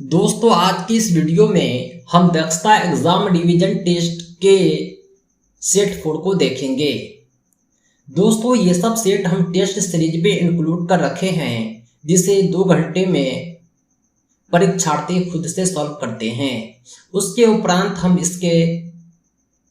दोस्तों, आज की इस वीडियो में हम दक्षता एग्जाम रिवीजन टेस्ट के सेट 4 को देखेंगे। दोस्तों, ये सब सेट हम टेस्ट सीरीज में इंक्लूड कर रखे हैं, जिसे 2 घंटे में परीक्षार्थी खुद से सॉल्व करते हैं। उसके उपरांत हम इसके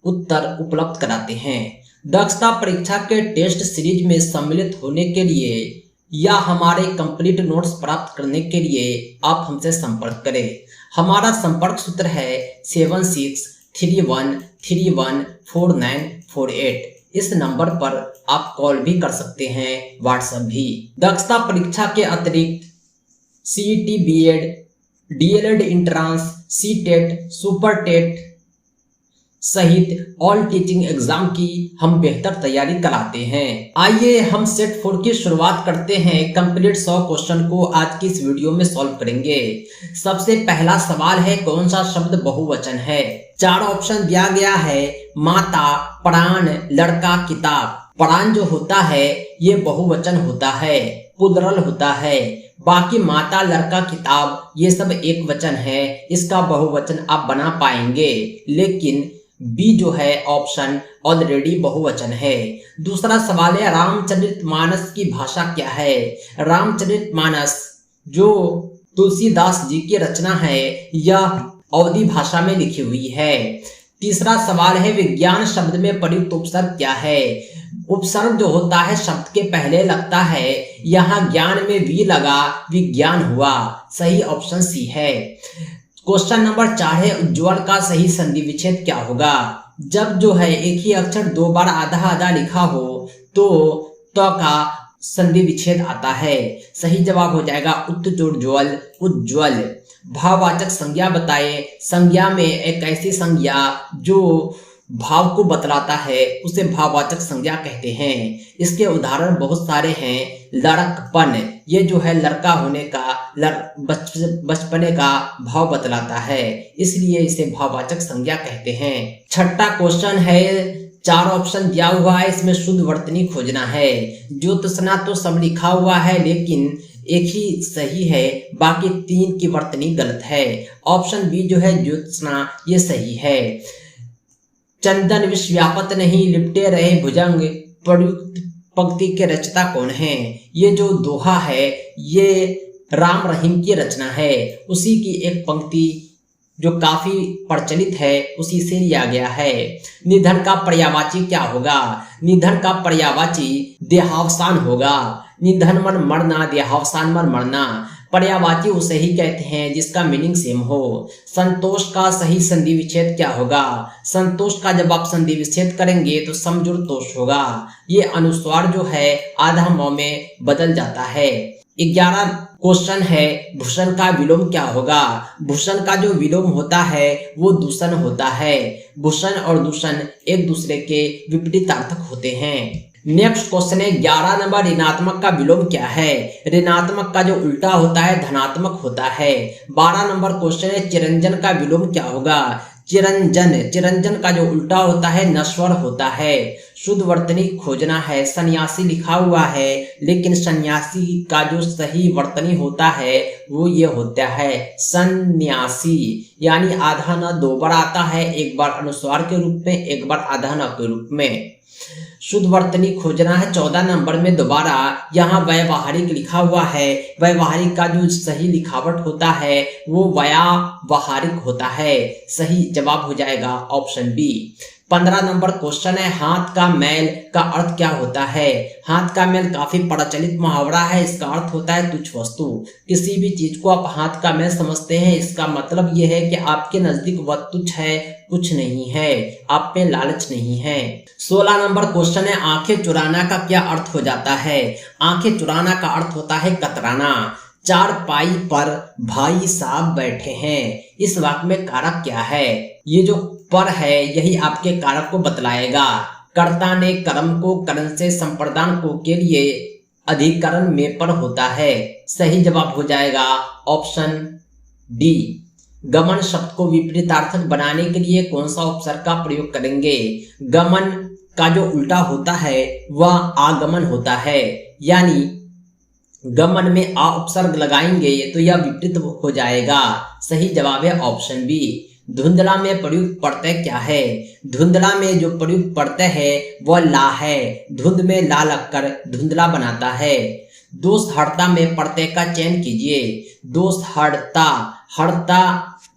उत्तर उपलब्ध कराते हैं। दक्षता परीक्षा के टेस्ट सीरीज में सम्मिलित होने के लिए या हमारे कंप्लीट नोट्स प्राप्त करने के लिए आप हमसे संपर्क करें। हमारा संपर्क सूत्र है 7631314948। इस नंबर पर आप कॉल भी कर सकते हैं, व्हाट्सएप भी। दक्षता परीक्षा के अतिरिक्त CET, BEd, DElEd entrance, CTET, super TET सहित ऑल टीचिंग एग्जाम की हम बेहतर तैयारी कराते हैं। आइए हम सेट 4 की शुरुआत करते हैं। कंप्लीट 100 क्वेश्चन को आज की इस वीडियो में सॉल्व करेंगे। सबसे पहला सवाल है, कौन सा शब्द बहुवचन है? 4 ऑप्शन दिया गया है, माता, प्राण, लड़का, किताब। प्राण जो होता है ये बहुवचन होता है, प्लुरल होता है। बाकी माता, लड़का, किताब ये सब एक वचन है, इसका बहुवचन आप बना पाएंगे। लेकिन बी जो है ऑप्शन ऑलरेडी बहुवचन है। दूसरा सवाल है, रामचरितमानस की भाषा क्या है? रामचरितमानस जो तुलसीदास जी की रचना है, यह अवधी भाषा में लिखी हुई है। तीसरा सवाल है, विज्ञान शब्द में प्रयुक्त उपसर्ग क्या है? उपसर्ग जो होता है शब्द के पहले लगता है, यहाँ ज्ञान में वी लगा, विज्ञान हुआ। सही ऑप्शन सी है। क्वेश्चन नंबर 4 है, उज्ज्वल का सही संधि विच्छेद क्या होगा? जब जो है एक ही अक्षर 2 बार आधा आधा लिखा हो तो का संधि विच्छेद आता है। सही जवाब हो जाएगा उत्तजोज्वल, उज्ज्वल। भाववाचक संज्ञा बताए। संज्ञा में एक ऐसी संज्ञा जो भाव को बतलाता है, उसे भाववाचक संज्ञा कहते हैं। इसके उदाहरण बहुत सारे हैं। लड़कपन, ये जो है लड़का होने का, बचपने का भाव बतलाता है, इसलिए इसे भाववाचक संज्ञा कहते हैं। छठा क्वेश्चन है, 4 ऑप्शन दिया हुआ है, इसमें शुद्ध वर्तनी खोजना है। ज्योत्सना तो सब लिखा हुआ है, लेकिन एक ही सही है, बाकी 3 की वर्तनी गलत है। ऑप्शन बी जो है ज्योत्सना, ये सही है। चंदन विश्वव्यापत नहीं, लिपटे रहे भुजंग, प्रयुक्त पंक्ति के रचयिता कौन है? ये जो दोहा है ये राम रहीम की रचना है। उसी की एक पंक्ति जो काफी प्रचलित है, उसी से लिया गया है। निधन का पर्यायवाची क्या होगा? निधन का पर्यायवाची देहावसान होगा। निधन मन मरना, देहावसान मन मरना। पर्यायवाची उसे ही कहते हैं जिसका मीनिंग सेम हो। संतोष का सही संधि विच्छेद क्या होगा? संतोष का जब आप संधि विच्छेद करेंगे तो समजुरतोष होगा। ये अनुस्वार जो है आधा म में बदल जाता है। 11 क्वेश्चन है, भूषण का विलोम क्या होगा? भूषण का जो विलोम होता है वो दूषण होता है। भूषण और दूषण एक दूसरे के विपरीतार्थक होते हैं। नेक्स्ट क्वेश्चन है 11 नंबर, ऋणात्मक का विलोम क्या है? ऋणात्मक का जो उल्टा होता है धनात्मक होता है। 12 नंबर क्वेश्चन है, चिरंजन का विलोम क्या होगा? चिरंजन, चिरंजन का जो उल्टा होता है नश्वर होता है। शुद्ध वर्तनी खोजना है। सन्यासी लिखा हुआ है, लेकिन सन्यासी का जो सही वर्तनी होता है वो ये होता है सन्यासी, यानी आधा न 2 बार आता है, एक बार अनुस्वार के रूप में, एक बार आधा न के रूप में। शुद्ध वर्तनी खोजना है। 14 नंबर में दोबारा यहाँ व्यवहारिक लिखा हुआ है। व्यवहारिक का जो सही लिखावट होता है वो व्यावहारिक होता है। सही जवाब हो जाएगा ऑप्शन बी। 15 नंबर क्वेश्चन है, हाथ का मैल का अर्थ क्या होता है? हाथ का मैल काफी प्रचलित मुहावरा है। इसका अर्थ होता है तुच्छ वस्तु। किसी भी चीज को आप हाथ का मैल समझते हैं, इसका मतलब यह है कि आपके नजदीक वह तुच्छ है, कुछ नहीं है, आप में लालच नहीं है। 16 नंबर क्वेश्चन है, आंखें चुराना का क्या अर्थ हो जाता है? आंखें चुराना का अर्थ होता है कतराना। 4 पाई पर भाई साहब बैठे हैं, इस वाक्य में कारक क्या है? ये जो पर है यही आपके कारक को बतलाएगा। कर्ता ने कर्म को करण से संप्रदान को के लिए अधिकरण में पर होता है। सही जवाब हो जाएगा ऑप्शन डी। गमन शब्द को विपरीतार्थक बनाने के लिए कौन सा उपसर्ग का प्रयोग करेंगे? गमन का जो उल्टा होता है वह आगमन होता है, यानी गमन में आ उपसर्ग लगाएंगे तो यह विपरीत हो जाएगा। सही जवाब है ऑप्शन बी। धुंधला में प्रयुक्त प्रत्यय क्या है? धुंधला में जो प्रयुक्त प्रत्यय है वह ला है। धुंध में ला लगकर धुंधला बनाता है। दोष हर्ता में प्रत्यय का चयन कीजिए। दोष हर्ता, हर्ता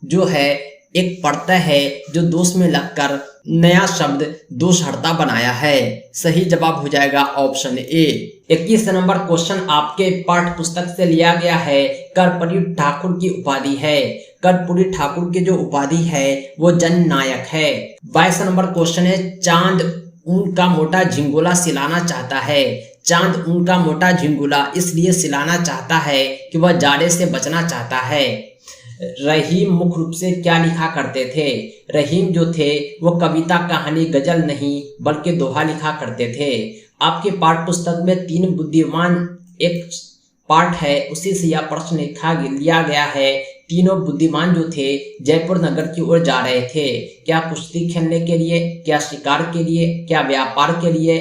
जो है एक प्रत्यय है जो दोष में लगकर नया शब्द दोषहर्ता बनाया है। सही जवाब हो जाएगा ऑप्शन ए। 21 नंबर क्वेश्चन आपके पाठ्य पुस्तक से लिया गया है। कर्पूरी ठाकुर की उपाधि है। कर्पूरी ठाकुर की जो उपाधि है वो जननायक है। 22 नंबर क्वेश्चन है, चांद ऊन का मोटा झिंगोला सिलाना चाहता है। चांद ऊन का मोटा झिंगोला इसलिए सिलाना चाहता है कि वह जाड़े से बचना चाहता है। रहीम मुख्य रूप से क्या लिखा करते थे? रहीम जो थे वो कविता, कहानी, गजल नहीं बल्कि दोहा लिखा करते थे। आपके पाठ्य पुस्तक में 3 बुद्धिमान एक पाठ है, उसी से यह प्रश्न लिया गया है। तीनों बुद्धिमान जो थे जयपुर नगर की ओर जा रहे थे। क्या कुश्ती खेलने के लिए, क्या शिकार के लिए, क्या व्यापार के लिए?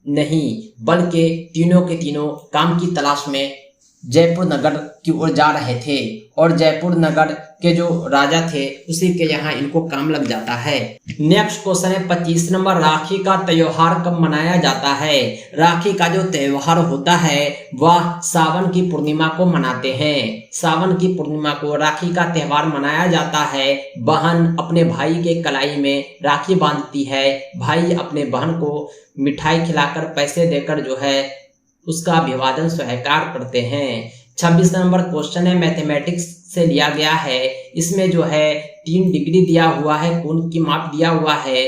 नहीं, बल्कि तीनों के तीनों काम की तलाश में जयपुर नगर की ओर जा रहे थे और जयपुर नगर के जो राजा थे उसी के यहाँ इनको काम लग जाता है। नेक्स्ट क्वेश्चन है 25 नंबर, राखी का त्योहार कब मनाया जाता है? राखी का जो त्योहार होता है वह सावन की पूर्णिमा को मनाते हैं। सावन की पूर्णिमा को राखी का त्योहार मनाया जाता है। बहन अपने भाई के कलाई में राखी बांधती है। भाई अपने बहन को मिठाई खिलाकर, पैसे देकर जो है उसका अभिवादन स्वीकार करते हैं। 26 नंबर क्वेश्चन है मैथमेटिक्स से लिया गया है। इसमें जो है 3 डिग्री दिया हुआ है, कोण की माप दिया हुआ है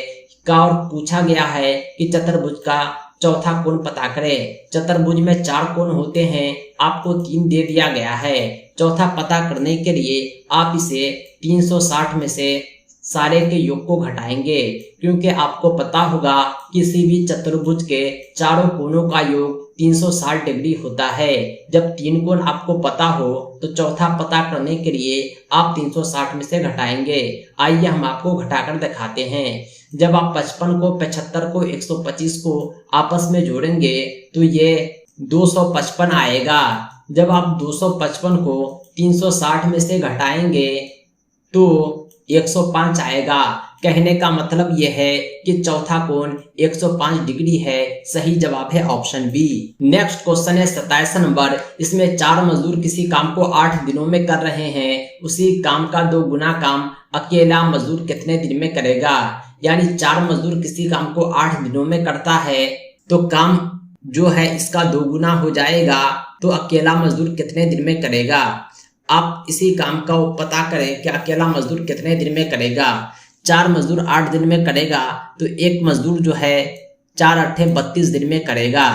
का, और पूछा गया है कि चतुर्भुज का चौथा कोण पता करें। चतुर्भुज में 4 कोण होते हैं, आपको 3 दे दिया गया है। चौथा पता करने के लिए आप इसे 360 में से सारे के योग को घटाएंगे, क्योंकि आपको पता होगा किसी भी चतुर्भुज के चारों कोणों का योग 360 डिग्री होता है। जब 3 कोण आपको पता हो तो चौथा पता करने के लिए आप 360 में से घटाएंगे। आइए हम आपको घटाकर दिखाते हैं। जब आप 55 को, 75 को, 125 को आपस में जोड़ेंगे तो ये 255 आएगा। जब आप 255 को 360 में से घटाएंगे तो 105 आएगा। कहने का मतलब यह है कि चौथा कोण 105 डिग्री है। सही जवाब है ऑप्शन बी। नेक्स्ट क्वेश्चन है 27 नंबर, इसमें 4 मजदूर किसी काम को 8 दिनों में कर रहे हैं। उसी काम का 2 गुना काम अकेला मजदूर कितने दिन में करेगा? यानी 4 मजदूर किसी काम को 8 दिनों में करता है तो काम जो है इसका 2 गुना हो जाएगा। तो अकेला मजदूर कितने दिन में करेगा? आप इसी काम का पता करें कि अकेला मजदूर कितने दिन में करेगा। 4 मजदूर 8 दिन में करेगा तो एक मजदूर जो है 4 अट्ठे 32 दिन में करेगा।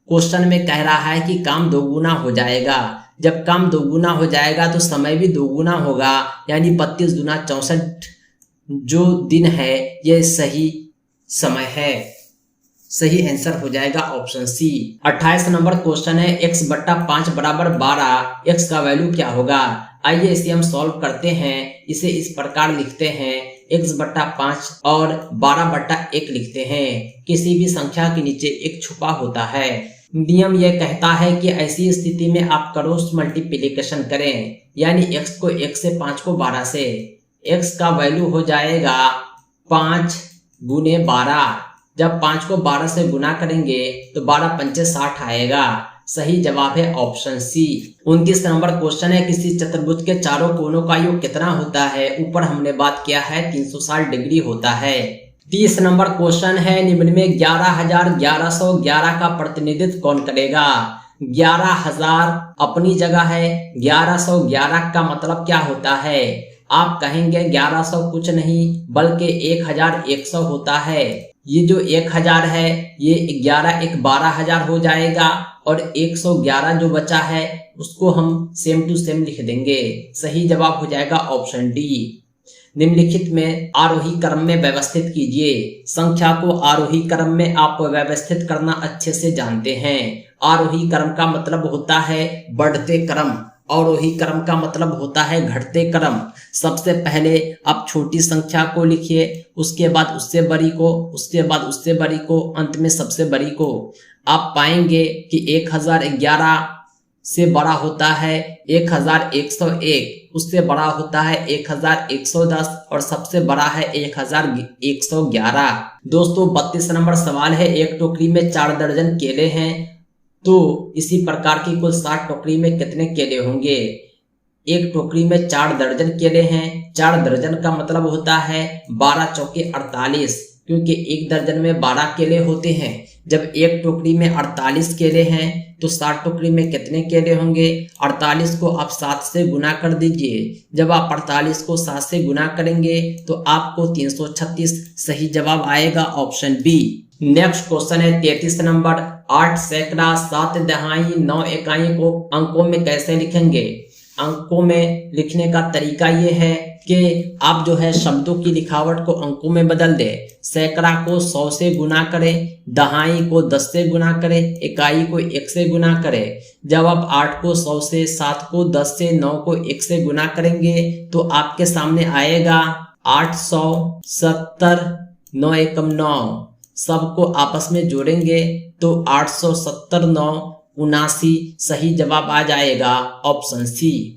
क्वेश्चन में कह रहा है कि काम 2 गुना हो जाएगा। जब काम 2 गुना हो जाएगा तो समय भी 2 गुना होगा, यानी 32 दूना 64 जो दिन है ये सही समय है। सही आंसर हो जाएगा ऑप्शन सी। 28 नंबर क्वेश्चन है x/5 बराबर 12, x का वैल्यू क्या होगा? आइए इसे हम सॉल्व करते हैं। इसे इस प्रकार लिखते हैं, x/5 और 12/1 लिखते हैं। किसी भी संख्या के नीचे एक छुपा होता है। नियम यह कहता है कि ऐसी स्थिति में आप क्रॉस मल्टीप्लिकेशन करें, यानी x को 1 से, 5 को 12 से। x का वैल्यू हो जाएगा 5 गुने 12। जब 5 को 12 से गुना करेंगे तो 12 पंचे 60 आएगा। सही जवाब है ऑप्शन सी। 29 नंबर क्वेश्चन है, किसी चतुर्भुज के चारों कोणों का योग कितना होता है? ऊपर हमने बात किया है 360 डिग्री होता है। 30 नंबर क्वेश्चन है, निम्न में 11,1111 का प्रतिनिधित्व कौन करेगा? 11,000 अपनी जगह है, 1111 का मतलब क्या होता है? आप कहेंगे 1100 कुछ नहीं बल्कि 1100 होता है। ये जो 1000 है ये 11 1 12,000 हो जाएगा और 111 जो बचा है उसको हम सेम टू सेम लिख देंगे। सही जवाब हो जाएगा ऑप्शन डी। निम्नलिखित में आरोही क्रम में व्यवस्थित कीजिए। संख्या को आरोही क्रम में आप व्यवस्थित करना अच्छे से जानते हैं। आरोही क्रम का मतलब होता है बढ़ते क्रम, अवरोही क्रम का मतलब होता है घटते क्रम। सबसे पहले आप छोटी संख्या को लिखिए, उसके बाद उससे बड़ी को, उसके बाद उससे बड़ी को, अंत में सबसे बड़ी को। आप पाएंगे कि 1011 से बड़ा होता है 1101, उससे बड़ा होता है 1110 और सबसे बड़ा है 1111। दोस्तों 32 नंबर सवाल है, एक टोकरी में 4 दर्जन केले हैं तो इसी प्रकार की कुल 60 टोकरी में कितने केले होंगे। एक टोकरी में 4 दर्जन केले हैं, 4 दर्जन का मतलब होता है 12 चौके 48, क्योंकि एक दर्जन में 12 केले होते हैं। जब एक टोकरी में 48 केले हैं तो 60 टोकरी में कितने केले होंगे। 48 को आप 7 से गुना कर दीजिए। जब आप 48 को 7 से गुना करेंगे तो आपको 336 सही जवाब आएगा, ऑप्शन बी। नेक्स्ट क्वेश्चन है 33 नंबर, 8 सैकड़ा 7 दहाई 9 इकाई को अंकों में कैसे लिखेंगे। अंकों में लिखने का तरीका ये है कि आप जो है शब्दों की लिखावट को अंकों में बदल दे। सैकड़ा को 100 से गुना करें, दहाई को 10 से गुना करें, इकाई को 1 से गुना करें। जब आप 8 को 100 से, 7 को 10 से, 9 को 1 से गुना करेंगे तो आपके सामने आएगा 870, 9 एकम 9। सबको आपस में जोड़ेंगे तो 870, 9 79 सही जवाब आ जाएगा, ऑप्शन सी।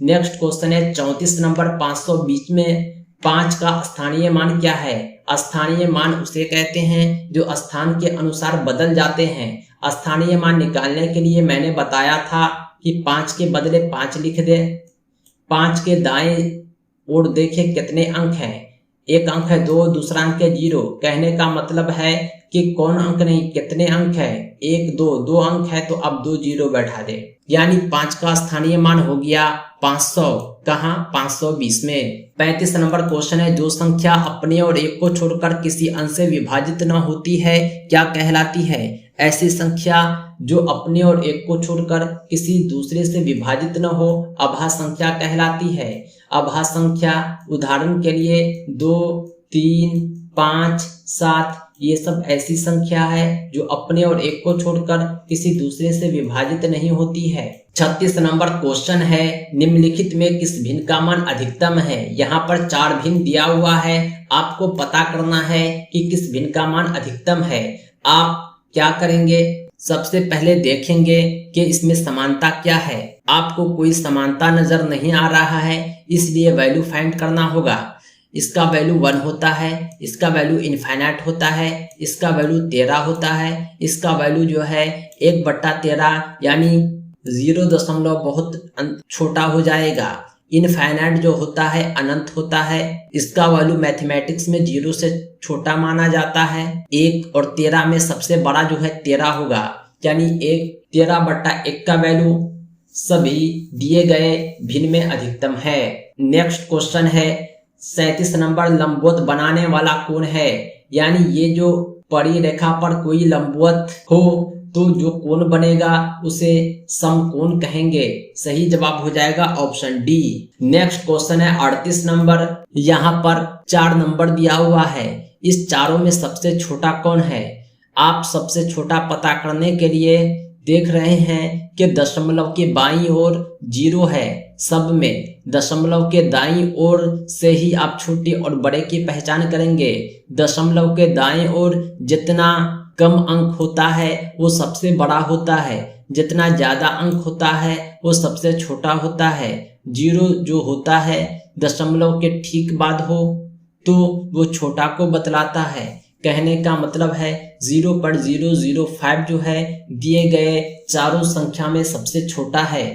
नेक्स्ट क्वेश्चन है 34 नंबर, 520 में 5 का स्थानीय मान क्या है। स्थानीय मान उसे कहते हैं जो स्थान के अनुसार बदल जाते हैं। स्थानीय मान निकालने के लिए मैंने बताया था कि 5 के बदले 5 लिख दे। 5 के दाएं ओर देखे कितने अंक हैं। एक अंक है 2, दूसरा अंक है 0। कहने का मतलब है कि कौन अंक नहीं, कितने अंक है। 1 2 2 अंक है तो अब 2 0 बैठा दे, यानी 5 का स्थानीय मान हो गया 500। कहाँ, 520 में। 35 नंबर क्वेश्चन है, जो संख्या अपने और एक को छोड़कर किसी अंश से विभाजित न होती है क्या कहलाती है। ऐसी संख्या जो अपने और एक को छोड़कर किसी दूसरे से विभाजित न हो अभाज्य संख्या कहलाती है। अभाज्य संख्या उदाहरण के लिए 2 3 5 7 ये सब ऐसी संख्या है जो अपने और एक को छोड़कर किसी दूसरे से विभाजित नहीं होती है। 36 नंबर क्वेश्चन है, निम्नलिखित में किस भिन्न का मान अधिकतम है। यहाँ पर 4 भिन्न दिया हुआ है, आपको पता करना है कि किस भिन्न का मान अधिकतम है। आप क्या करेंगे, सबसे पहले देखेंगे कि इसमें समानता क्या है। आपको कोई समानता नजर नहीं आ रहा है, इसलिए वैल्यू फाइंड करना होगा। इसका वैल्यू 1 होता है, इसका वैल्यू इनफाइनाइट होता है, इसका वैल्यू 13 होता है, इसका वैल्यू जो है 1/13 यानी 0 बहुत छोटा हो जाएगा। इनफाइनाइट जो होता है अनंत होता है, इसका वैल्यू मैथमेटिक्स में 0 से छोटा माना जाता है। 1 और 13 में सबसे बड़ा जो है 13 होगा, यानी 13/1 का वैल्यू सभी दिए गए भिन्न में अधिकतम है। नेक्स्ट क्वेश्चन है 37 नंबर, लंबवत बनाने वाला कौन है। यानी ये जो परी रेखा पर कोई लंबवत हो तो जो कोण बनेगा उसे समकोण कहेंगे। सही जवाब हो जाएगा ऑप्शन डी। नेक्स्ट क्वेश्चन है 38 नंबर, यहाँ पर 4 नंबर दिया हुआ है, इस चारों में सबसे छोटा कौन है। आप सबसे छोटा पता करने के लिए देख रहे हैं कि दशमलव के बाईं ओर 0 है। सब में दशमलव के दाईं ओर से ही आप छोटे और बड़े की पहचान करेंगे। दशमलव के दाईं ओर जितना कम अंक होता है वो सबसे बड़ा होता है, जितना ज्यादा अंक होता है वो सबसे छोटा होता है। 0 जो होता है दशमलव के ठीक बाद हो तो वो छोटा को बतलाता है। कहने का मतलब है 0.005 जो है दिए गए चारों संख्या में सबसे छोटा है।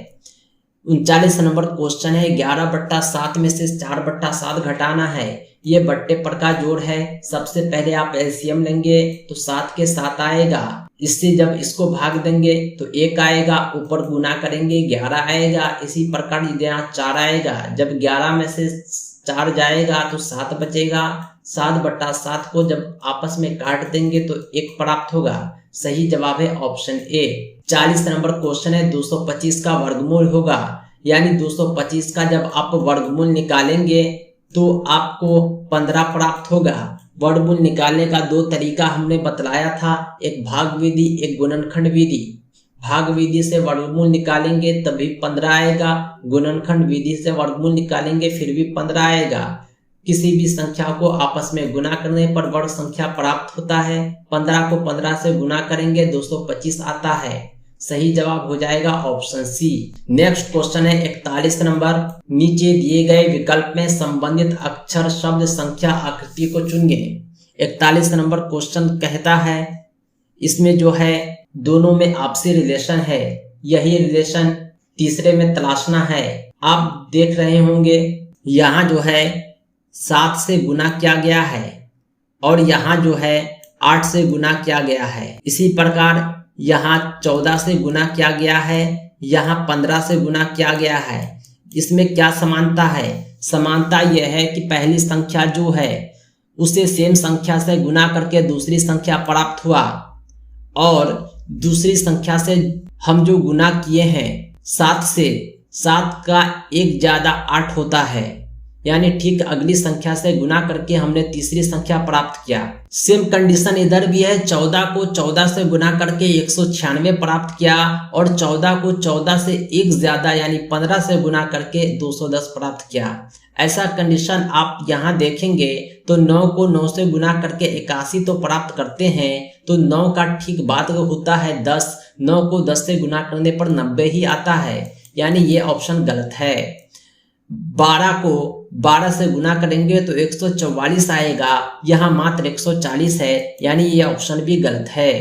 39 नंबर क्वेश्चन है, 11/7 में से 4/7 घटाना है। ये बट्टे पर का जोड़ है। सबसे पहले आप एलसीएम लेंगे तो 7 के 7 आएगा। इससे जब इसको भाग देंगे तो 1 आएगा, ऊपर गुना करेंगे 11 आएगा। इसी प्रकार यहाँ 4 आएगा। जब 11 में से 4 जाएगा तो 7 बचेगा। 7/7 को जब आपस में काट देंगे तो 1 प्राप्त होगा। सही जवाब है ऑप्शन ए। 40 नंबर क्वेश्चन है, 225 का वर्गमूल होगा। यानी 225 का जब आप वर्गमूल निकालेंगे तो आपको 15 प्राप्त होगा। वर्गमूल निकालने का 2 तरीका हमने बतलाया था, एक भाग विधि, एक गुणनखंड विधि। भाग विधि से वर्गमूल निकालेंगे तभी 15 आएगा, गुणनखंड विधि से वर्गमूल निकालेंगे फिर भी 15 आएगा। किसी भी संख्या को आपस में गुना करने पर वर्ग संख्या प्राप्त होता है। 15 को 15 से गुना करेंगे 225 आता है। सही जवाब हो जाएगा ऑप्शन सी। नेक्स्ट क्वेश्चन है 41 नंबर। नीचे दिए गए विकल्प में संबंधित अक्षर, शब्द, संख्या, आकृति को चुनिए। 41 नंबर क्वेश्चन कहता है इसमें जो है दोनों में आपसी रिलेशन है, यही रिलेशन तीसरे में तलाशना है। आप देख रहे होंगे यहाँ जो है 7 से गुना किया गया है और यहाँ जो है 8 से गुना किया गया है। इसी प्रकार यहाँ 14 से गुना किया गया है, यहाँ 15 से गुना किया गया है। इसमें क्या समानता है? समानता यह है कि पहली संख्या जो है उसे सेम संख्या से गुना करके दूसरी संख्या प्राप्त हुआ और दूसरी संख्या से हम जो गुना किए हैं 7 से, 7 का 1 ज़्यादा 8 होता है, यानी ठीक अगली संख्या से गुना करके हमने तीसरी संख्या प्राप्त किया। सेम कंडीशन इधर भी है, 14 को 14 से गुना करके 196 प्राप्त किया और 14 को 14 से 1 ज्यादा यानी 15 से गुना करके 210 प्राप्त किया। ऐसा कंडीशन आप यहाँ देखेंगे तो 9 को 9 से गुना करके 81 तो प्राप्त करते हैं, तो 9 का ठीक बाद होता है 10। 9 को 10 से गुना करने पर 90 ही आता है, यानी ये ऑप्शन गलत है। 12 को 12 से गुना करेंगे तो 144 आएगा, यहाँ मात्र 140 है, यानी ये ऑप्शन भी गलत है।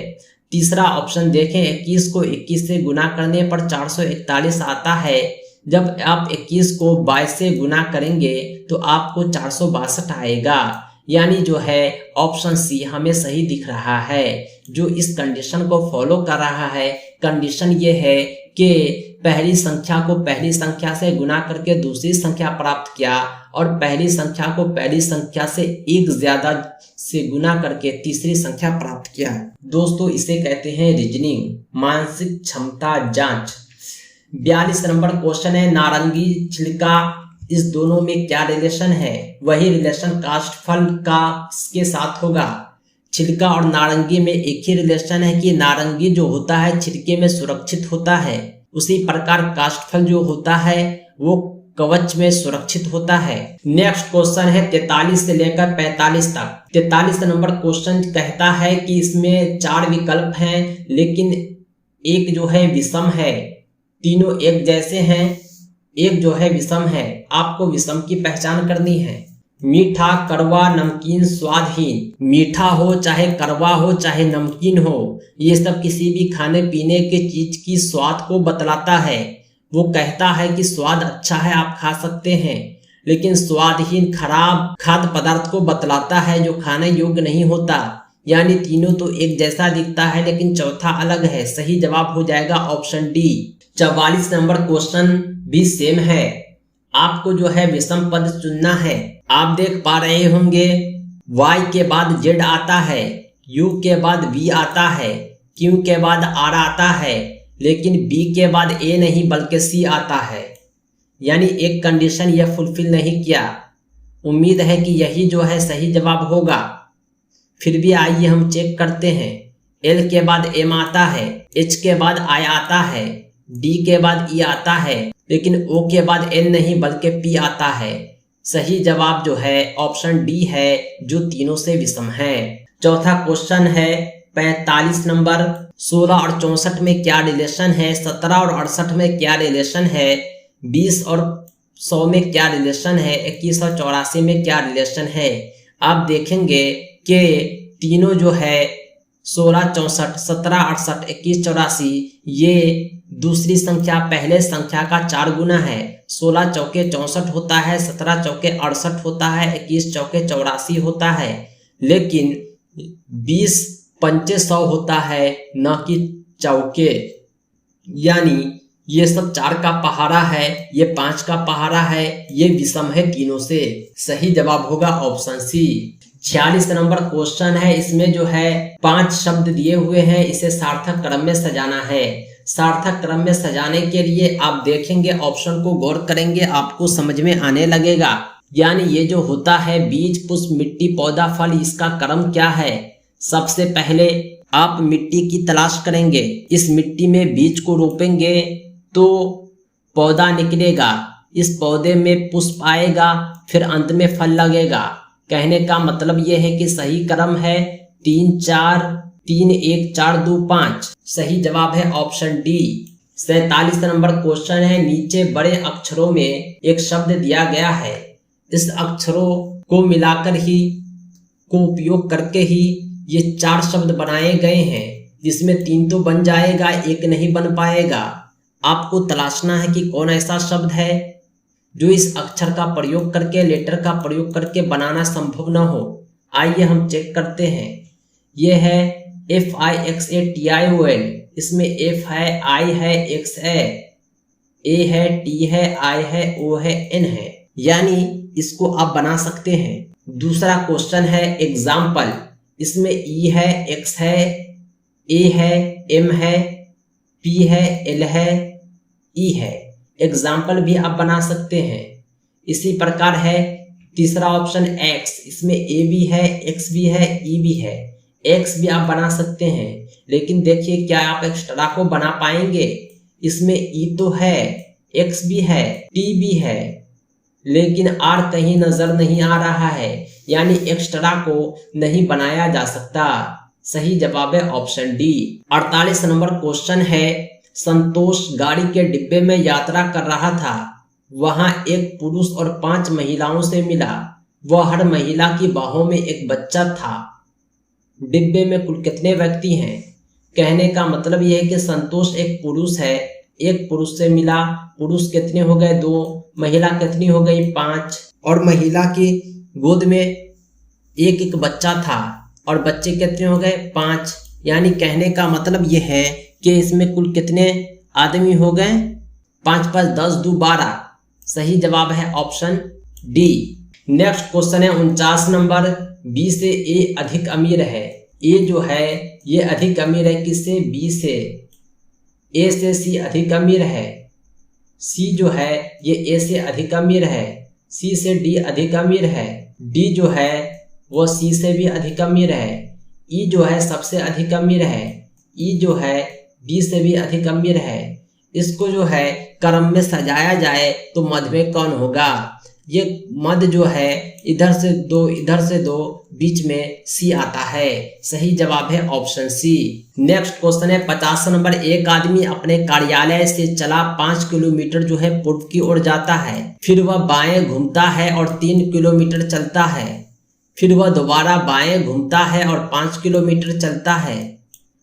तीसरा ऑप्शन देखें, 21 को 21 से गुना करने पर 441 आता है। जब आप 21 को 22 से गुना करेंगे तो आपको 462 आएगा, यानी जो है ऑप्शन सी हमें सही दिख रहा है, जो इस कंडीशन को फॉलो कर रहा है। कंडीशन ये है कि पहली संख्या को पहली संख्या से गुना करके दूसरी संख्या प्राप्त किया और पहली संख्या को पहली संख्या से 1 ज्यादा से गुना करके तीसरी संख्या प्राप्त किया। दोस्तों इसे कहते हैं रीजनिंग, मानसिक क्षमता जांच। 42 नंबर क्वेश्चन है, नारंगी छिलका, इस दोनों में क्या रिलेशन है? वही रिलेशन काष्ठफल का के साथ होगा। छिलका और नारंगी में एक ही रिलेशन है कि नारंगी जो होता है छिलके में सुरक्षित होता है, उसी प्रकार काष्ठफल जो होता है वो कवच में सुरक्षित होता है। नेक्स्ट क्वेश्चन है 43 से लेकर 45 तक। 43 नंबर क्वेश्चन कहता है कि इसमें 4 विकल्प हैं लेकिन एक जो है विषम है, तीनों एक जैसे हैं, एक जो है विषम है। आपको विषम की पहचान करनी है। मीठा, कड़वा, नमकीन, स्वादहीन। मीठा हो चाहे कड़वा हो चाहे नमकीन हो, ये सब किसी भी खाने पीने के चीज की स्वाद को बतलाता है। वो कहता है कि स्वाद अच्छा है, आप खा सकते हैं, लेकिन स्वादहीन खराब खाद्य पदार्थ को बतलाता है जो खाने योग्य नहीं होता। यानी तीनों तो एक जैसा दिखता है लेकिन चौथा अलग है। सही जवाब हो जाएगा ऑप्शन डी। 44 नंबर क्वेश्चन भी सेम है, आपको जो है विषम पद चुनना है। आप देख पा रहे होंगे Y के बाद Z आता है, U के बाद V आता है, Q के बाद R आता है, लेकिन B के बाद A नहीं बल्कि C आता है, यानी एक कंडीशन यह फुलफिल नहीं किया। उम्मीद है कि यही जो है सही जवाब होगा, फिर भी आइए हम चेक करते हैं। L के बाद M आता है, H के बाद I आता है, D के बाद E आता है, लेकिन O के बाद N नहीं बल्कि P आता है। सही जवाब जो है ऑप्शन डी है, जो तीनों से विषम है। चौथा क्वेश्चन है 45 नंबर, 16 और 64 में क्या रिलेशन है? 17 और 68 में क्या रिलेशन है? 20 और 100 में क्या रिलेशन है? 21 और 84 में क्या रिलेशन है? आप देखेंगे कि तीनों जो है 16, 64, 17, 68, 21, 84 ये दूसरी संख्या पहले संख्या का 4 गुना है। 16 चौके 64 होता है, 17 चौके 68 होता है, 21 चौके 84 होता है, लेकिन 20 पंचे 100 होता है, न कि चौके। यानी ये सब 4 का पहाड़ा है, ये 5 का पहाड़ा है, ये विषम है तीनों से। सही जवाब होगा ऑप्शन सी। 46 नंबर क्वेश्चन है, इसमें जो है 5 शब्द दिए हुए हैं, इसे सार्थक क्रम में सजाना है। सार्थक क्रम में सजाने के लिए आप देखेंगे, ऑप्शन को गौर करेंगे, आपको समझ में आने लगेगा। यानी ये जो होता है बीज, पुष्प, मिट्टी, पौधा, फल, इसका क्रम क्या है? सबसे पहले आप मिट्टी की तलाश करेंगे, इस मिट्टी में बीज को रोपेंगे तो पौधा निकलेगा, इस पौधे में पुष्प आएगा, फिर अंत में फल लगेगा। कहने का मतलब यह है कि सही क्रम है 3, 4, 3 1 4 2 5। सही जवाब है ऑप्शन डी। 47 नंबर क्वेश्चन है, नीचे बड़े अक्षरों में एक शब्द दिया गया है, इस अक्षरों को मिलाकर ही को उपयोग करके ही ये 4 शब्द बनाए गए हैं, जिसमें 3 तो बन जाएगा, एक नहीं बन पाएगा। आपको तलाशना है कि कौन ऐसा शब्द है जो इस अक्षर का प्रयोग करके, लेटर का प्रयोग करके बनाना संभव न हो। आइए हम चेक करते हैं। ये है FIXATION, इसमें F है, I है, X है, A है, T है, I है, O है, N है, यानी इसको आप बना सकते हैं। दूसरा क्वेश्चन है एग्जाम्पल, इसमें E है, X है, A है, M है, P है, L है, E है, एग्जाम्पल भी आप बना सकते हैं। इसी प्रकार है तीसरा ऑप्शन X, इसमें A भी है, X भी है, E भी है, X भी आप बना सकते हैं। लेकिन देखिए क्या आप एक्स्ट्रा को बना पाएंगे? इसमें E तो है, X भी है, T भी है, लेकिन R कहीं नजर नहीं आ रहा है, यानी एक्स्ट्रा को नहीं बनाया जा सकता। सही जवाब है ऑप्शन डी। 48 नंबर क्वेश्चन है, संतोष गाड़ी के डिब्बे में यात्रा कर रहा था, वहां एक पुरुष और 5 महिलाओं से मिला, वह हर महिला की बाहों में एक बच्चा था। डिब्बे में कुल कितने व्यक्ति हैं? कहने का मतलब यह है कि संतोष एक पुरुष है, एक पुरुष से मिला, पुरुष कितने हो गए 2, महिला कितनी हो गई 5, और महिला की गोद में एक बच्चा था और बच्चे कितने हो गए 5। यानी कहने का मतलब यह है कि इसमें कुल कितने आदमी हो गए 5 5 10 2 12। सही जवाब है ऑप्शन डी। नेक्स्ट क्वेश्चन है 49 नंबर, बी से ए अधिक अमीर है। ए जो है ये अधिक अमीर है किससे? बी से। ए से सी अधिक अमीर है। सी जो है ये ए से अधिक अमीर है। सी से डी अधिक अमीर है। डी जो है वो सी से भी अधिक अमीर है। ई जो है सबसे अधिक अमीर है। ई जो है डी से भी अधिक अमीर है। इसको जो है क्रम में सजाया जाए तो मध्य में कौन होगा? ये मध्य जो है इधर से 2 इधर से 2, बीच में सी आता है। सही जवाब है ऑप्शन सी। नेक्स्ट क्वेश्चन है 50 नंबर, एक आदमी अपने कार्यालय से चला 5 किलोमीटर जो है पूर्व की ओर जाता है, फिर वह बाएं घूमता है और 3 किलोमीटर चलता है, फिर वह दोबारा बाएं घूमता है और 5 किलोमीटर चलता है।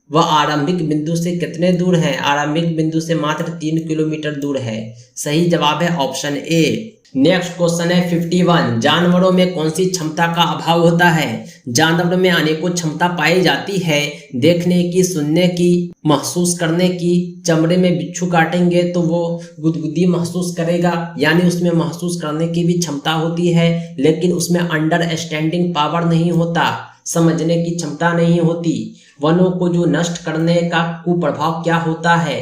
वह आरंभिक बिंदु से कितने दूर है? आरंभिक बिंदु से मात्र 3 किलोमीटर दूर है। सही जवाब है ऑप्शन ए। नेक्स्ट क्वेश्चन है 51, जानवरों में कौन सी क्षमता का अभाव होता है? जानवर में अनेकों क्षमता पाई जाती है, देखने की, सुनने की, महसूस करने की। चमड़े में बिच्छू काटेंगे तो वो गुदगुदी महसूस करेगा, यानी उसमें महसूस करने की भी क्षमता होती है, लेकिन उसमें अंडरस्टैंडिंग पावर नहीं होता, समझने की क्षमता नहीं होती। वनों को जो नष्ट करने का कुप्रभाव क्या होता है?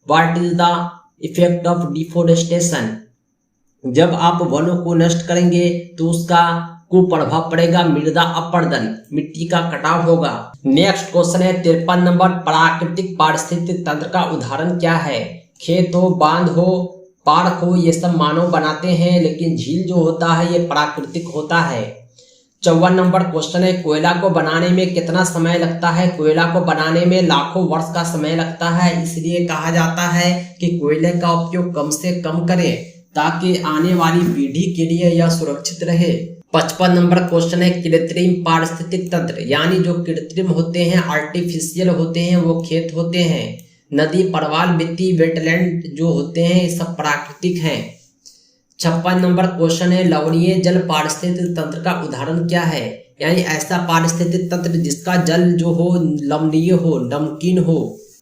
What is the effect of deforestation? जब आप वनों को नष्ट करेंगे तो उसका कुप्रभाव पड़ेगा मृदा अपरदन, मिट्टी का कटाव होगा। नेक्स्ट क्वेश्चन है 53 नंबर, प्राकृतिक पारिस्थितिक तंत्र का उदाहरण क्या है? खेत हो, बांध हो, पार्क हो, ये सब मानव बनाते हैं, लेकिन झील जो होता है ये प्राकृतिक होता है। 54 नंबर क्वेश्चन है, कोयला को बनाने में कितना समय लगता है? कोयला को बनाने में लाखों वर्ष का समय लगता है, इसलिए कहा जाता है कि कोयले का उपयोग कम से कम करें ताकि आने वाली पीढ़ी के लिए यह सुरक्षित रहे। 55 नंबर क्वेश्चन है, कृत्रिम पारिस्थितिक तंत्र, यानी जो कृत्रिम होते हैं, आर्टिफिशियल होते हैं, वो खेत होते हैं, नदी, परवाल, भित्ती, वेटलैंड जो होते हैं, ये सब प्राकृतिक हैं। 56 नंबर क्वेश्चन है, लवणीय जल पारिस्थितिक तंत्र का उदाहरण क्या है? यानी ऐसा पारिस्थितिक तंत्र जिसका जल जो हो लवणीय हो, नमकीन हो,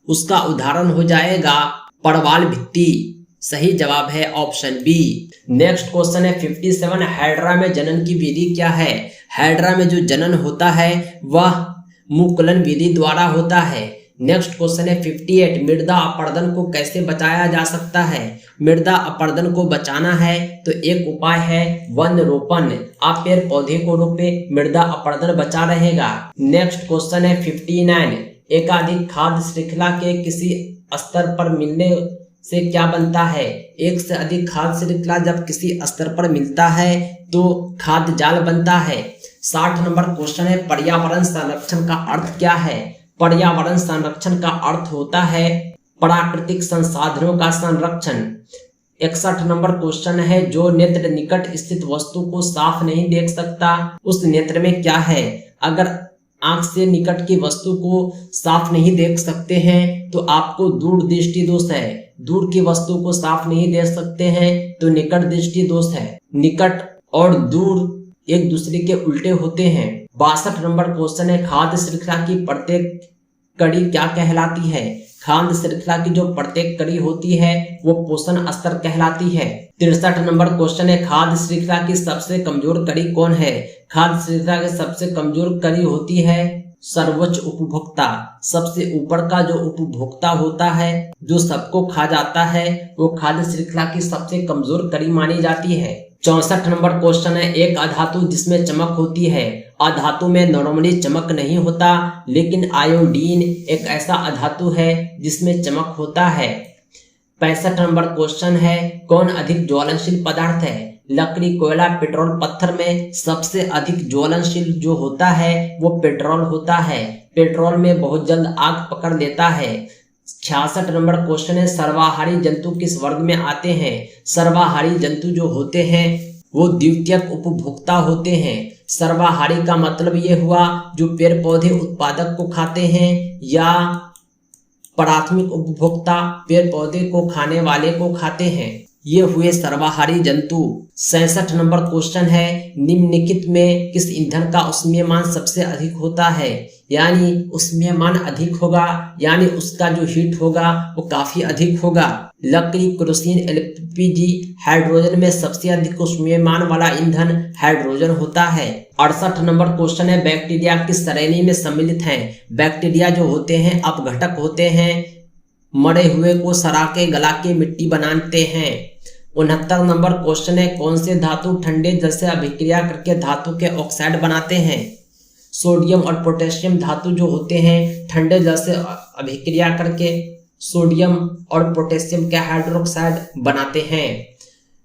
उसका उदाहरण हो जाएगा परवाल भित्ती। सही जवाब है ऑप्शन बी। नेक्स्ट क्वेश्चन है 57, हाइड्रा में जनन की विधि क्या है? हाइड्रा में जो जनन होता है वह मुकुलन विधि द्वारा होता है। नेक्स्ट क्वेश्चन है 58, मृदा अपरदन को कैसे बचाया जा सकता है? मृदा अपरदन को बचाना है तो एक उपाय है वन रोपण। आप पेड़ पौधे को रोपे, मृदा अपरदन बचा रहेगा। नेक्स्ट क्वेश्चन है 59, एकाधिक खाद्य श्रृंखला के किसी स्तर पर मिलने से क्या बनता है? एक से अधिक खाद्य श्रृंखला जब किसी स्तर पर मिलता है तो खाद्य जाल बनता है। 60 नंबर क्वेश्चन है, पर्यावरण संरक्षण का अर्थ क्या है? पर्यावरण संरक्षण का अर्थ होता है प्राकृतिक संसाधनों का संरक्षण। 61 नंबर क्वेश्चन है, जो नेत्र निकट स्थित वस्तु को साफ नहीं देख सकता उस नेत्र में क्या है। अगर आंख से निकट की वस्तु को साफ नहीं देख सकते हैं तो आपको दूर दृष्टि दोष है। दूर की वस्तु को साफ नहीं देख सकते हैं तो निकट दृष्टि दोष है। निकट और दूर एक दूसरे के उल्टे होते हैं। 62 नंबर क्वेश्चन है, खाद्य श्रृंखला की प्रत्येक कड़ी क्या कहलाती है। खाद्य श्रृंखला की जो प्रत्येक कड़ी होती है वो पोषण स्तर कहलाती है। 63 नंबर क्वेश्चन है, खाद्य श्रृंखला की सबसे कमजोर कड़ी कौन है। खाद्य श्रृंखला की सबसे कमजोर कड़ी होती है सर्वोच्च उपभोक्ता। सबसे ऊपर का जो उपभोक्ता होता है, जो सबको खा जाता है, वो खाद्य श्रृंखला की सबसे कमजोर कड़ी मानी जाती है। 64 नंबर क्वेश्चन है, एक अधातु जिसमें चमक होती है। अधातु में नॉर्मली चमक नहीं होता, लेकिन आयोडीन एक ऐसा अधातु है जिसमें चमक होता है। 65 नंबर क्वेश्चन है, कौन अधिक ज्वलनशील पदार्थ है। लकड़ी, कोयला, पेट्रोल, पत्थर में सबसे अधिक ज्वलनशील जो होता है वो पेट्रोल होता है। पेट्रोल में बहुत जल्द आग पकड़ लेता है। 66 नंबर क्वेश्चन है, सर्वाहारी जंतु किस वर्ग में आते हैं। सर्वाहारी जंतु जो होते हैं वो द्वितीयक उपभोक्ता होते हैं। सर्वाहारी का मतलब ये हुआ जो पेड़ पौधे उत्पादक को खाते हैं, या प्राथमिक उपभोक्ता पेड़ पौधे को खाने वाले को खाते हैं, ये हुए सर्वाहारी जंतु। 67 नंबर क्वेश्चन है, निम्नलिखित में किस ईंधन का उष्मीयमान सबसे अधिक होता है। यानी उष्मीयमान अधिक होगा, यानी उसका जो हीट होगा वो काफी अधिक होगा। लकड़ी, केरोसिन, एलपीजी, हाइड्रोजन में सबसे अधिक उष्मीयमान वाला ईंधन हाइड्रोजन होता है। 68 नंबर क्वेश्चन है, बैक्टीरिया किस श्रेणी में सम्मिलित हैं। बैक्टीरिया जो होते हैं अपघटक होते हैं, मरे हुए को सड़ा के गला के मिट्टी बनाते हैं। 69 नंबर क्वेश्चन है, कौन से धातु ठंडे जल से अभिक्रिया करके धातु के ऑक्साइड बनाते हैं। सोडियम और पोटेशियम धातु जो होते हैं ठंडे जल से अभिक्रिया करके सोडियम और पोटेशियम के हाइड्रोक्साइड बनाते हैं।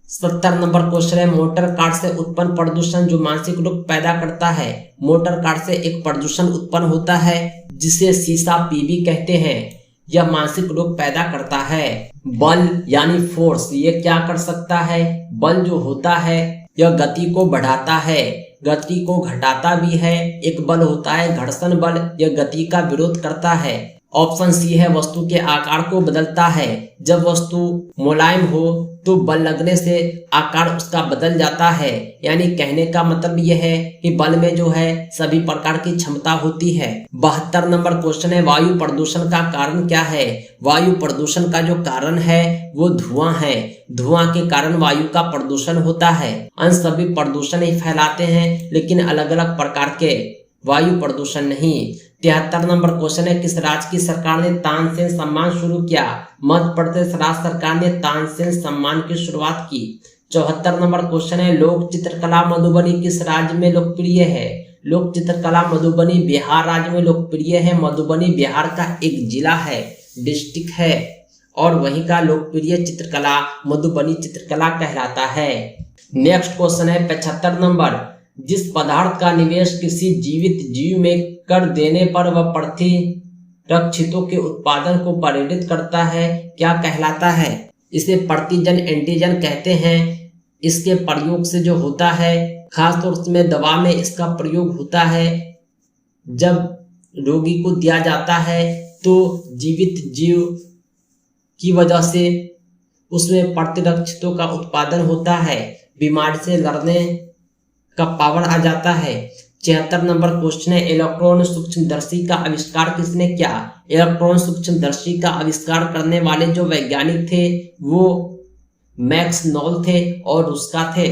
70 नंबर क्वेश्चन है, मोटर कार से उत्पन्न प्रदूषण जो मानसिक रोग पैदा करता है। मोटर कार से एक प्रदूषण उत्पन्न होता है जिसे सीसा पीबी कहते हैं। यह मानसिक रोग पैदा करता है। बल यानी फोर्स, ये क्या कर सकता है। बल जो होता है यह गति को बढ़ाता है, गति को घटाता भी है। एक बल होता है घर्षण बल, यह गति का विरोध करता है। ऑप्शन सी है, वस्तु के आकार को बदलता है। जब वस्तु मुलायम हो तो बल लगने से आकार उसका बदल जाता है। यानी कहने का मतलब यह है कि बल में जो है सभी प्रकार की क्षमता होती है। 72 नंबर क्वेश्चन है, वायु प्रदूषण का कारण क्या है। वायु प्रदूषण का जो कारण है वो धुआं है। धुआं के कारण वायु का प्रदूषण होता है। अंश सभी प्रदूषण ही फैलाते हैं, लेकिन अलग अलग प्रकार के, वायु प्रदूषण नहीं। 73 नंबर क्वेश्चन है, किस राज्य की सरकार ने तानसेन सम्मान शुरू किया। मध्य प्रदेश राज्य सरकार ने तानसेन सम्मान की शुरुआत की। 74 नंबर क्वेश्चन है, लोक चित्रकला मधुबनी किस राज्य में लोकप्रिय है। लोक चित्रकला मधुबनी बिहार राज्य में लोकप्रिय है। मधुबनी बिहार का एक जिला है, डिस्ट्रिक्ट है, और वहीं का लोकप्रिय चित्रकला मधुबनी चित्रकला कहलाता है। नेक्स्ट क्वेश्चन है 75 नंबर, जिस पदार्थ का निवेश किसी जीवित जीव में कर देने पर वह प्रतिरक्षितों के उत्पादन को प्रेरित करता है, क्या कहलाता है। इसे प्रतिजन एंटीजन कहते हैं। इसके प्रयोग से जो होता है, खासतौर से दवा में इसका प्रयोग होता है। जब रोगी को दिया जाता है तो जीवित जीव की वजह से उसमें प्रतिरक्षितों का उत्पादन होता है, बीमारी से लड़ने का पावर आ जाता है। 76 नंबर क्वेश्चन है, इलेक्ट्रॉन सूक्ष्मदर्शी का आविष्कार किसने किया। इलेक्ट्रॉन सूक्ष्मदर्शी का आविष्कार करने वाले जो वैज्ञानिक थे वो मैक्स नॉल थे और उसका थे।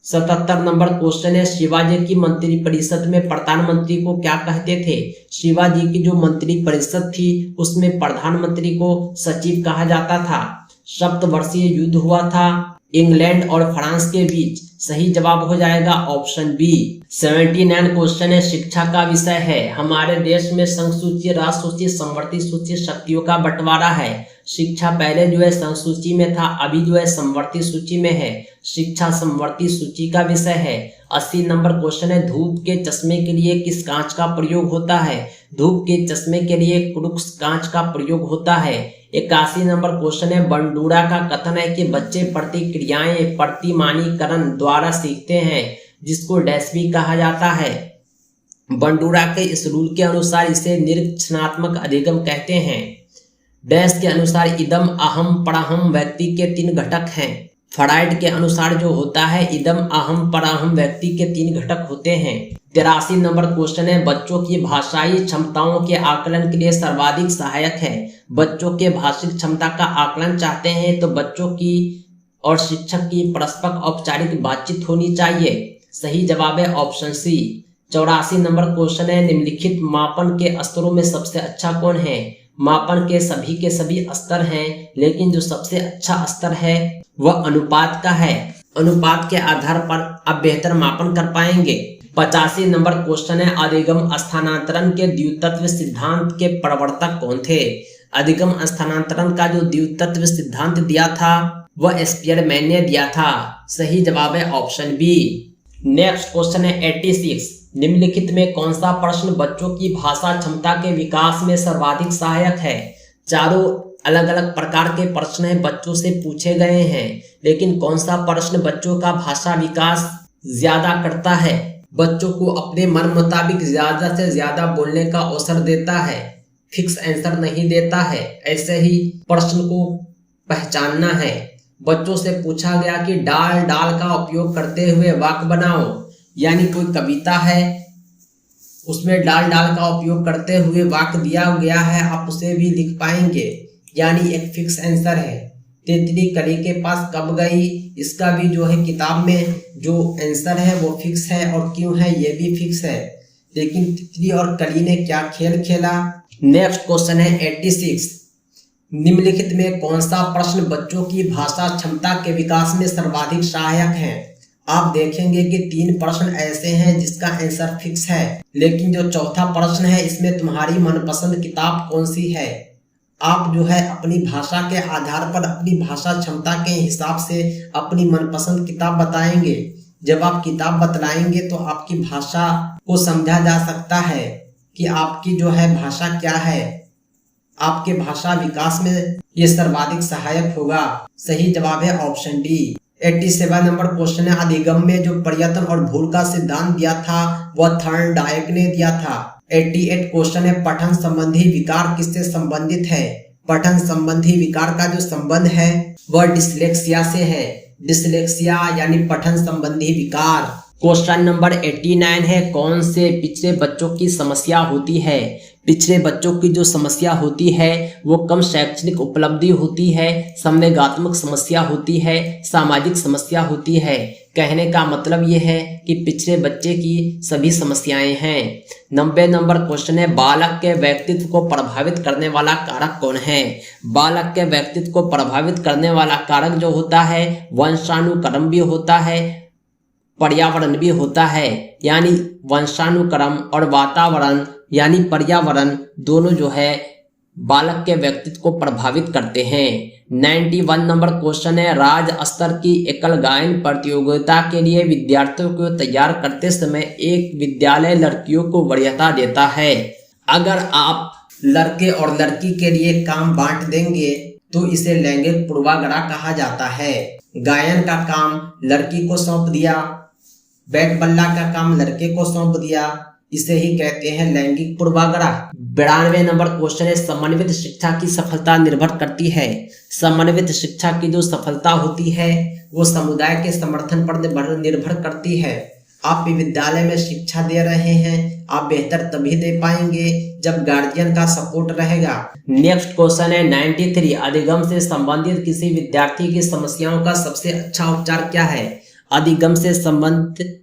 77 नंबर क्वेश्चन है, शिवाजी की मंत्रिपरिषद में प्रधानमंत्री को क्या कहते थे। शिवाजी की जो मंत्रिपरिषद थी उसमें प्रधानमंत्री को सचिव कहा जाता था। सप्तवर्षीय युद्ध हुआ था इंग्लैंड और फ्रांस के बीच। सही जवाब हो जाएगा ऑप्शन बी। 79 क्वेश्चन है, शिक्षा का विषय है। हमारे देश में संघ सूची, राष्ट्र सूची, समवर्ती सूची शक्तियों का बंटवारा है। शिक्षा पहले जो है संसूची में था, अभी जो है समवर्ती सूची में है। शिक्षा समवर्ती सूची का विषय है। 80 नंबर क्वेश्चन है, धूप के चश्मे के लिए किस कांच का प्रयोग होता है? धूप के चश्मे के लिए क्रूक्स कांच का प्रयोग होता है। 81 नंबर क्वेश्चन है, बंडूरा का कथन है कि बच्चे प्रतिक्रियाएं प्रतिमानीकरण द्वारा सीखते हैं, जिसको डैश भी कहा जाता है। बंडूरा के इस रूल के अनुसार इसे निरीक्षणात्मक अधिगम कहते हैं। डैश के अनुसार इदम अहम पराहम व्यक्ति के 3 घटक हैं। फ्राइड के अनुसार जो होता है इदम अहम पराहम व्यक्ति के 3 घटक होते हैं। 83 नंबर क्वेश्चन है, बच्चों की भाषाई क्षमताओं के आकलन के लिए सर्वाधिक सहायक है। बच्चों के भाषिक क्षमता का आकलन चाहते हैं तो बच्चों की और शिक्षक की परस्पर औपचारिक बातचीत होनी चाहिए। सही जवाब है ऑप्शन सी। 84 नंबर क्वेश्चन है, निम्नलिखित मापन के स्तरों में सबसे अच्छा कौन है? मापन के सभी स्तर हैं, लेकिन जो सबसे अच्छा स्तर है वह अनुपात का है। अनुपात के आधार पर आप बेहतर मापन कर पाएंगे। 85 नंबर क्वेश्चन है, अधिगम स्थानांतरण के द्वितत्व सिद्धांत के प्रवर्तक कौन थे? अधिगम स्थानांतरण का जो द्वितत्व सिद्धांत दिया था वह स्पीयरमैन ने दिया था। सही जवाब है ऑप्शन बी। नेक्स्ट क्वेश्चन है 86, निम्नलिखित में कौन सा प्रश्न बच्चों की भाषा क्षमता के विकास में सर्वाधिक सहायक है? चारों अलग अलग प्रकार के प्रश्न हैं, बच्चों से पूछे गए हैं, लेकिन कौन सा प्रश्न बच्चों का भाषा विकास ज्यादा करता है, बच्चों को अपने मन मुताबिक ज्यादा से ज्यादा बोलने का अवसर देता है, फिक्स आंसर नहीं देता है? ऐसे ही प्रश्न को पहचानना है। बच्चों से पूछा गया कि डाल डाल का उपयोग करते हुए वाक्य बनाओ, यानी कोई कविता है उसमें डाल डाल का उपयोग करते हुए वाक्य दिया गया है, आप उसे भी लिख पाएंगे, यानी एक फिक्स आंसर है। तितली कली के पास कब गई, इसका भी जो है किताब में जो आंसर है वो फिक्स है और क्यों है ये भी फिक्स है, लेकिन तितली और कली ने क्या खेल खेला। नेक्स्ट क्वेश्चन है 86, निम्नलिखित में कौन सा प्रश्न बच्चों की भाषा क्षमता के विकास में सर्वाधिक सहायक है? आप देखेंगे कि 3 प्रश्न ऐसे हैं जिसका आंसर फिक्स है, लेकिन जो चौथा प्रश्न है इसमें तुम्हारी मनपसंद किताब कौन सी है? आप जो है अपनी भाषा के आधार पर अपनी भाषा क्षमता के हिसाब से अपनी मनपसंद किताब बताएंगे। जब आप किताब बतलाएंगे तो आपकी भाषा को समझा जा सकता है कि आपकी जो है भाषा क्या है, आपके भाषा विकास में ये सर्वाधिक सहायक होगा। सही जवाब है ऑप्शन डी। 87 नंबर क्वेश्चन है, अधिगम में जो प्रयत्न और भूल का सिद्धांत दिया था वह थॉर्नडाइक ने दिया था। 88 क्वेश्चन है, पठन संबंधी विकार किससे संबंधित है? पठन संबंधी विकार का जो संबंध है वह डिसलेक्सिया से है। डिसलेक्सिया यानी पठन संबंधी विकार। क्वेश्चन नंबर 89 है, कौन से पिछड़े बच्चों की समस्या होती है? पिछड़े बच्चों की जो समस्या होती है वो कम शैक्षणिक उपलब्धि होती है, संवेगात्मक समस्या होती है, सामाजिक समस्या होती है। कहने का मतलब ये है कि पिछड़े बच्चे की सभी समस्याएं हैं। 90 नंबर क्वेश्चन है, बालक के व्यक्तित्व को प्रभावित करने वाला कारक कौन है? बालक के व्यक्तित्व को प्रभावित करने वाला कारक जो होता है वंशानुक्रम भी होता है, पर्यावरण भी होता है, यानी वंशानुक्रम और वातावरण यानी पर्यावरण दोनों जो है बालक के व्यक्तित्व को प्रभावित करते हैं। 91 नंबर क्वेश्चन है, राज्य स्तर की एकल गायन प्रतियोगिता के लिए विद्यार्थियों को तैयार करते समय एक विद्यालय लड़कियों को वरीयता देता है। अगर आप लड़के और लड़की के लिए काम बांट देंगे तो इसे लैंगिक पूर्वाग्रह कहा जाता है। गायन का काम लड़की को सौंप दिया, बैट बल्ला का काम लड़के को सौंप दिया, इसे ही कहते हैं लैंगिक पूर्वाग्रह। 92 नंबर क्वेश्चन है, समन्वित शिक्षा की सफलता निर्भर करती है। समन्वित शिक्षा की जो सफलता होती है वो समुदाय के समर्थन पर निर्भर करती है। आप विद्यालय में शिक्षा दे रहे हैं, आप बेहतर तभी दे पाएंगे जब गार्जियन का सपोर्ट रहेगा। नेक्स्ट क्वेश्चन है 93, अधिगम से संबंधित किसी विद्यार्थी की समस्याओं का सबसे अच्छा उपचार क्या है? अधिगम से संबंधित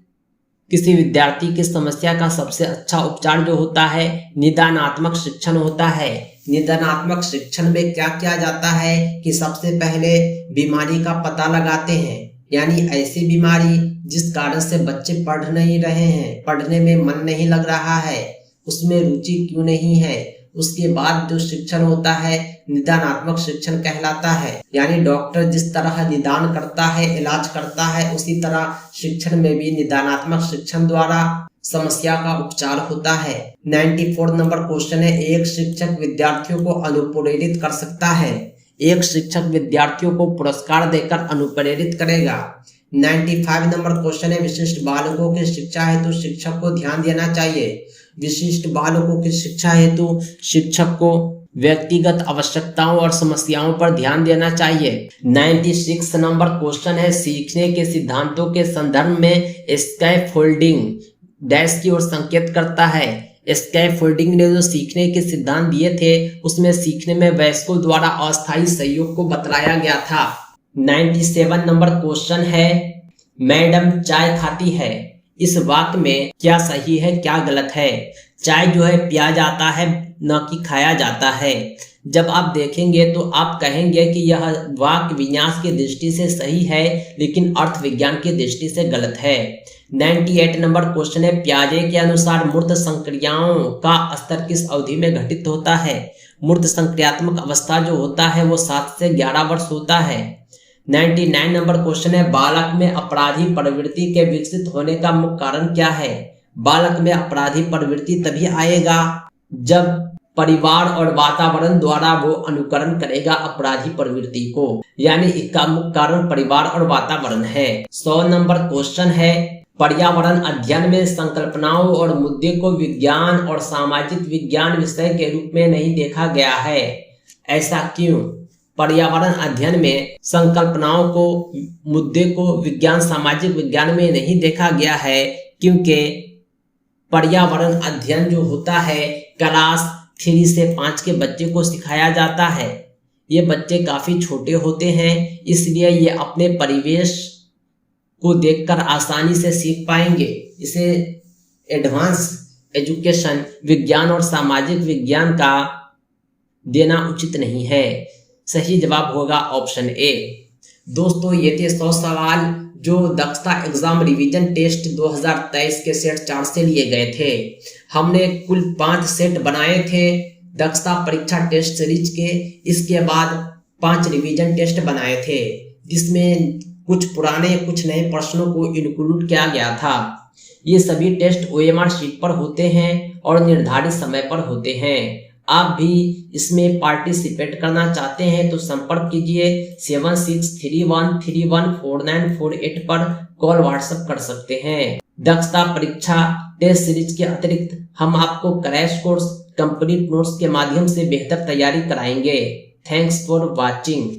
किसी विद्यार्थी की समस्या का सबसे अच्छा उपचार जो होता है निदानात्मक शिक्षण होता है। निदानात्मक शिक्षण में क्या किया जाता है कि सबसे पहले बीमारी का पता लगाते हैं, यानी ऐसी बीमारी जिस कारण से बच्चे पढ़ नहीं रहे हैं, पढ़ने में मन नहीं लग रहा है, उसमें रुचि क्यों नहीं है, उसके बाद जो शिक्षण होता है निदानात्मक शिक्षण कहलाता है। यानी डॉक्टर जिस तरह निदान करता है, इलाज करता है, उसी तरह शिक्षण में भी निदानात्मक शिक्षण द्वारा समस्या का उपचार होता है। 94 नंबर क्वेश्चन है, एक शिक्षक विद्यार्थियों को अनुप्रेरित कर सकता है। एक शिक्षक विद्यार्थियों को पुरस्कार देकर अनुप्रेरित करेगा। 95 नंबर क्वेश्चन है, विशिष्ट बालकों की शिक्षा हेतु शिक्षक को ध्यान देना चाहिए। विशिष्ट बालकों की शिक्षा हेतु शिक्षक को व्यक्तिगत आवश्यकताओं और समस्याओं पर ध्यान देना चाहिए। 96 नंबर क्वेश्चन है, सीखने के सिद्धांतों के संदर्भ में स्कैफोल्डिंग डैश की ओर संकेत करता है। स्कैफोल्डिंग ने जो सीखने के सिद्धांत दिए थे उसमें सीखने में वयस्कों द्वारा अस्थायी सहयोग को बतलाया गया था। 97 नंबर क्वेश्चन है, मैडम चाय खाती है। इस वाक्य में क्या सही है क्या गलत है? चाय जो है पिया जाता है न कि खाया जाता है। जब आप देखेंगे तो आप कहेंगे कि यह वाक्य विन्यास की दृष्टि से सही है लेकिन अर्थ विज्ञान की दृष्टि से गलत है। 98 नंबर क्वेश्चन है, प्याजे के अनुसार मूर्त संक्रियाओं का स्तर किस अवधि में घटित होता है? मूर्त संक्रियात्मक अवस्था जो होता है वो 7 से 11 वर्ष होता है। 99 नंबर क्वेश्चन है, बालक में अपराधी प्रवृत्ति के विकसित होने का मुख्य कारण क्या है? बालक में अपराधी प्रवृत्ति तभी आएगा जब परिवार और वातावरण द्वारा वो अनुकरण करेगा अपराधी प्रवृत्ति को, यानी इसका मुख्य कारण परिवार और वातावरण है। 100 नंबर क्वेश्चन है, पर्यावरण अध्ययन में संकल्पनाओं और मुद्दे को विज्ञान और सामाजिक विज्ञान विषय के रूप में नहीं देखा गया है, ऐसा क्यों? पर्यावरण अध्ययन में संकल्पनाओं को, मुद्दे को विज्ञान सामाजिक विज्ञान में नहीं देखा गया है क्योंकि पर्यावरण अध्ययन जो होता है क्लास 3 से 5 के बच्चे को सिखाया जाता है। ये बच्चे काफी छोटे होते हैं, इसलिए ये अपने परिवेश को देखकर आसानी से सीख पाएंगे। इसे एडवांस एजुकेशन विज्ञान और सामाजिक विज्ञान का देना उचित नहीं है। सही जवाब होगा ऑप्शन ए। दोस्तों ये थे 100 सवाल जो दक्षता एग्जाम रिवीजन टेस्ट 2023 के सेट 4 से लिए गए थे। हमने कुल 5 सेट बनाए थे दक्षता परीक्षा टेस्ट सीरीज के। इसके बाद 5 रिवीजन टेस्ट बनाए थे जिसमें कुछ पुराने कुछ नए प्रश्नों को इंक्लूड किया गया था। ये सभी टेस्ट OMR शीट पर होते हैं और निर्धारित समय पर होते हैं। आप भी इसमें पार्टिसिपेट करना चाहते हैं तो संपर्क कीजिए 7631314948 पर कॉल व्हाट्सएप कर सकते हैं। दक्षता परीक्षा टेस्ट सीरीज के अतिरिक्त हम आपको क्रैश कोर्स कंप्लीट नोट्स के माध्यम से बेहतर तैयारी कराएंगे। Thanks for watching.